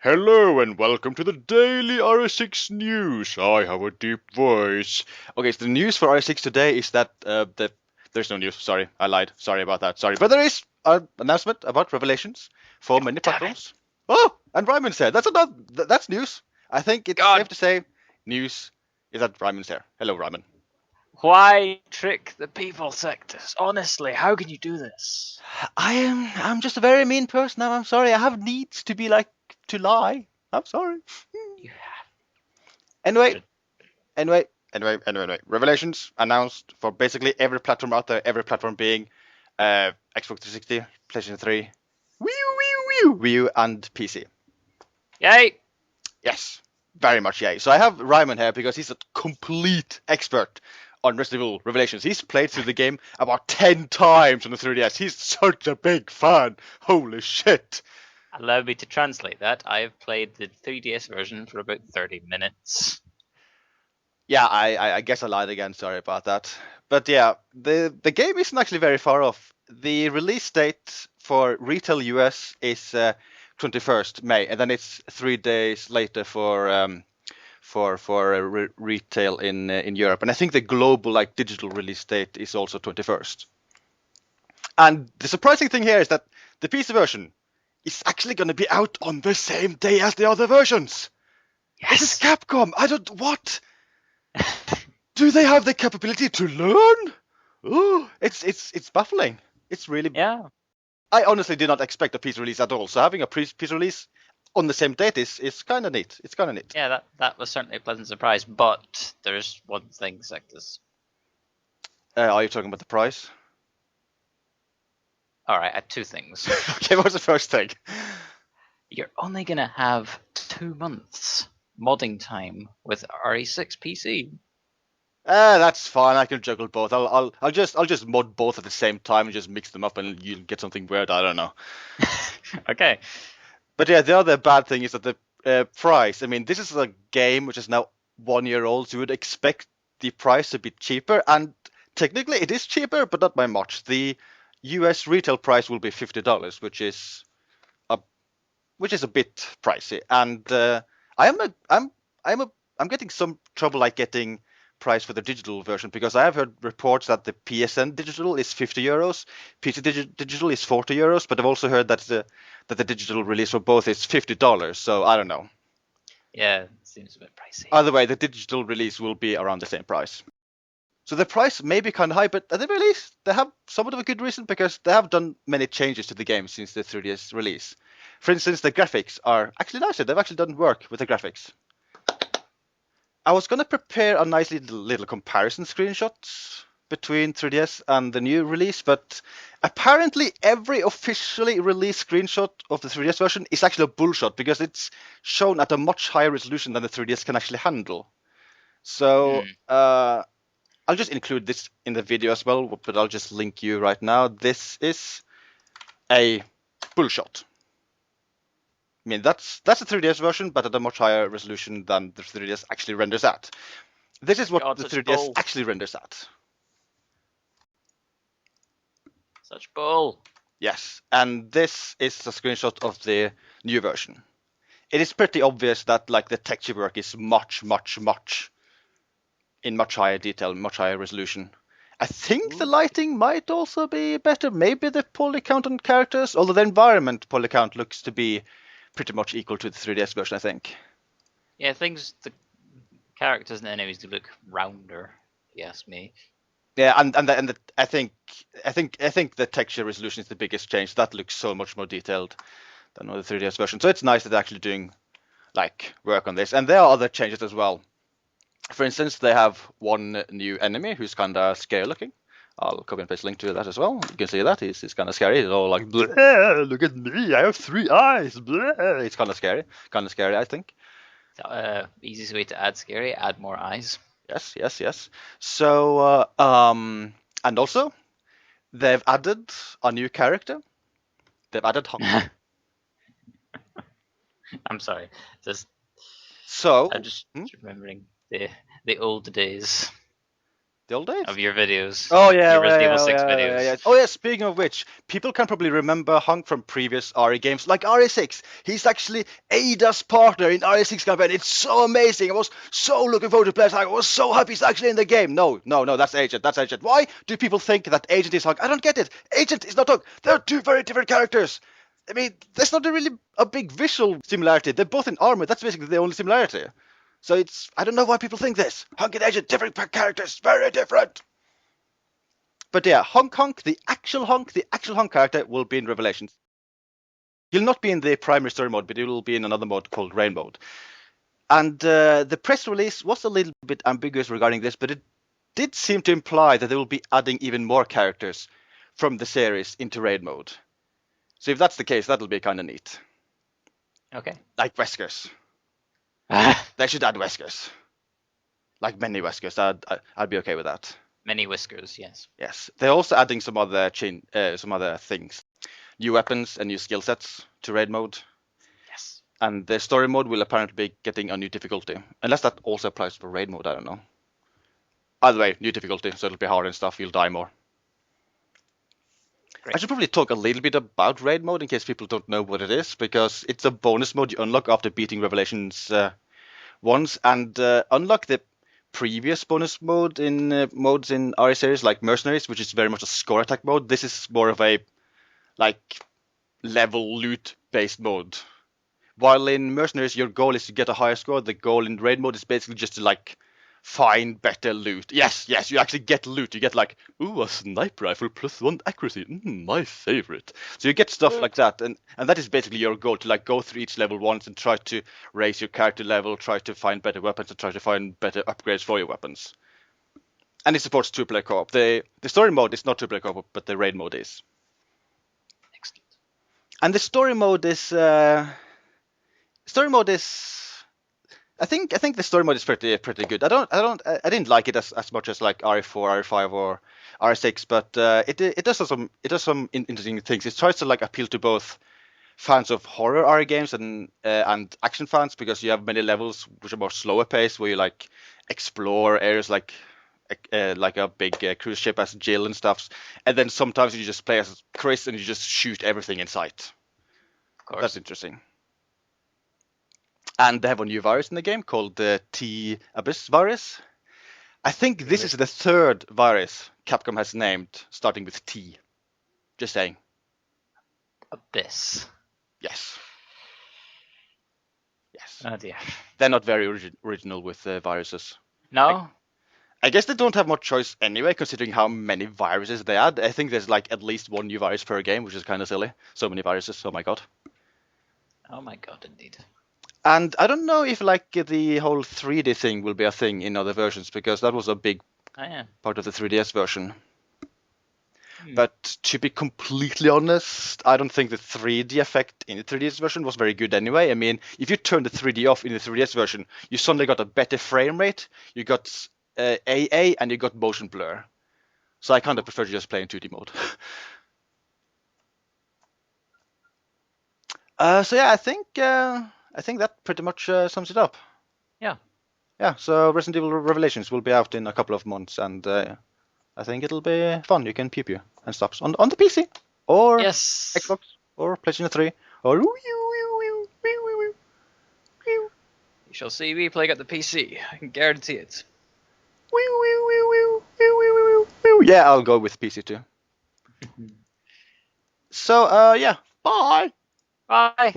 Hello and welcome to the Daily RS6 News. I have a deep voice. Okay, so the news for RS6 today is that there's no news. Sorry, I lied. Sorry about that. Sorry, but there is an announcement about revelations for many platforms. Oh, and Ryman's here. That's news. I think it's safe to say news is that Ryman's here. Hello, Ryman. Why trick the people, Sectus? Honestly, how can you do this? I'm just a very mean person. I'm sorry. I have needs to be to lie. I'm sorry. You Anyway, Anyway, Revelations announced for basically every platform out there, every platform being Xbox 360, PlayStation 3, Wii U, and PC. Yay! Yes, very much yay. So I have Ryman here because he's a complete expert on Resident Evil Revelations. He's played through the game about 10 times on the 3DS. He's such a big fan. Holy shit. Allow me to translate that. I have played the 3DS version for about 30 minutes. Yeah, I guess I lied again. Sorry about that. But yeah, the game isn't actually very far off. The release date for retail US is 21st May, and then it's 3 days later for retail in Europe. And I think the global digital release date is also 21st. And the surprising thing here is that the PC version is actually going to be out on the same day as the other versions. Yes! This is Capcom. What? Do they have the capability to learn? Oh, it's baffling. It's really. Yeah. I honestly did not expect a PC release at all. So having a PC release on the same date is kind of neat. It's kind of neat. Yeah, that was certainly a pleasant surprise. But there's one thing, Sectus. Are you talking about the price? Alright, I had two things. Okay, what's the first thing? You're only gonna have 2 months modding time with RE6 PC. That's fine. I can juggle both. I'll just mod both at the same time and just mix them up, and you'll get something weird. I don't know. Okay. But yeah, the other bad thing is that the price. I mean, this is a game which is now 1 year old, so you would expect the price to be cheaper, and technically it is cheaper, but not by much. The US retail price will be $50, which is a bit pricey, and I'm getting some trouble getting price for the digital version because I have heard reports that the PSN digital is €50, PC digital is €40, but I've also heard that the digital release for both is $50. So I don't know. Yeah, it seems a bit pricey. Either way, the digital release will be around the same price. So the price may be kind of high, but at the very least, they have somewhat of a good reason because they have done many changes to the game since the 3DS release. For instance, the graphics are actually nicer. They've actually done work with the graphics. I was going to prepare a nice little comparison screenshots between 3DS and the new release, but apparently every officially released screenshot of the 3DS version is actually a bullshot because it's shown at a much higher resolution than the 3DS can actually handle. So I'll just include this in the video as well, but I'll just link you right now. This is a bullshot. I mean, that's a 3DS version, but at a much higher resolution than the 3DS actually renders at. This is what the 3DS actually renders at. Such bull. Yes, and this is a screenshot of the new version. It is pretty obvious that the texture work is much in much higher detail, much higher resolution. I think the lighting might also be better. Maybe the poly count on characters, although the environment poly count looks to be pretty much equal to the 3DS version, I think. Yeah, the characters and enemies do look rounder, if you ask me. Yeah, and I think the texture resolution is the biggest change. That looks so much more detailed than on the 3DS version. So it's nice that they're actually doing work on this. And there are other changes as well. For instance, they have one new enemy who's kind of scary looking. I'll copy and paste a link to that as well. You can see that he's kind of scary. He's all like, look at me, I have 3 eyes. Bleh. It's kind of scary, I think. Easiest way to add scary, add more eyes. Yes. So, and also, they've added a new character. They've added Hunk. I'm sorry. So I'm just remembering the old days. The old days? of your videos. Oh yeah, Your Resident yeah, Evil 6 yeah, videos. yeah. Oh yeah, speaking of which, people can probably remember Hunk from previous RE games, like RE6. He's actually Ada's partner in RE6 campaign. It's so amazing. I was so looking forward to play. I was so happy he's actually in the game. No, that's Agent. That's Agent. Why do people think that Agent is Hunk? I don't get it. Agent is not Hunk. They're two very different characters. I mean, there's not really a big visual similarity. They're both in armor. That's basically the only similarity. So I don't know why people think this. Hunk and Agent, different characters, very different. But yeah, Hunk, the actual Hunk character will be in Revelations. He'll not be in the primary story mode, but he will be in another mode called Rain mode. And the press release was a little bit ambiguous regarding this, but it did seem to imply that they will be adding even more characters from the series into Raid mode. So if that's the case, that'll be kind of neat. Okay. Like Weskers. They should add Weskers. Like many Weskers. I'd be okay with that. Many whiskers, yes. Yes. They're also adding some other things. New weapons and new skill sets to Raid mode. Yes. And the story mode will apparently be getting a new difficulty. Unless that also applies for Raid mode, I don't know. Either way, new difficulty, so it'll be hard and stuff, you'll die more. Great. I should probably talk a little bit about Raid mode in case people don't know what it is, because it's a bonus mode you unlock after beating Revelations once, and unlock the previous bonus mode in modes in RE series like Mercenaries, which is very much a score attack mode. This is more of a level loot based mode. While in Mercenaries your goal is to get a higher score, the goal in Raid mode is basically just to find better loot. Yes, you actually get loot. You get ooh, a sniper rifle +1 accuracy. My favorite. So you get stuff like that, and that is basically your goal, to go through each level once and try to raise your character level, try to find better weapons, and try to find better upgrades for your weapons. And it supports 2-player co-op. The story mode is not 2-player co-op, but the Raid mode is. Excellent. And the story mode is I think the story mode is pretty good. I didn't like it as much as like RE4, RE5, or RE6, but it does some interesting things. It tries to appeal to both fans of horror RE games and action fans, because you have many levels which are more slower paced, where you explore areas like a big cruise ship as Jill and stuff, and then sometimes you just play as Chris and you just shoot everything in sight. Of course. That's interesting. And they have a new virus in the game called the T-Abyss virus. I think this is the third virus Capcom has named starting with T. Just saying. Abyss. Yes. Oh dear. They're not very original with viruses. No? I guess they don't have much choice anyway, considering how many viruses they add. I think there's at least one new virus per game, which is kind of silly. So many viruses, oh my god. Oh my god, indeed. And I don't know if the whole 3D thing will be a thing in other versions, because that was a big part of the 3DS version. But to be completely honest, I don't think the 3D effect in the 3DS version was very good anyway. I mean, if you turn the 3D off in the 3DS version, you suddenly got a better frame rate, you got AA, and you got motion blur. So I kind of prefer to just play in 2D mode. So yeah, I think that pretty much sums it up. Yeah. Yeah, so Resident Evil Revelations will be out in a couple of months, and I think it'll be fun. You can pew and stuff on the PC, or Xbox, or PlayStation 3, or You shall see me playing at the PC. I can guarantee it. Yeah, I'll go with PC too. So, yeah, bye! Bye!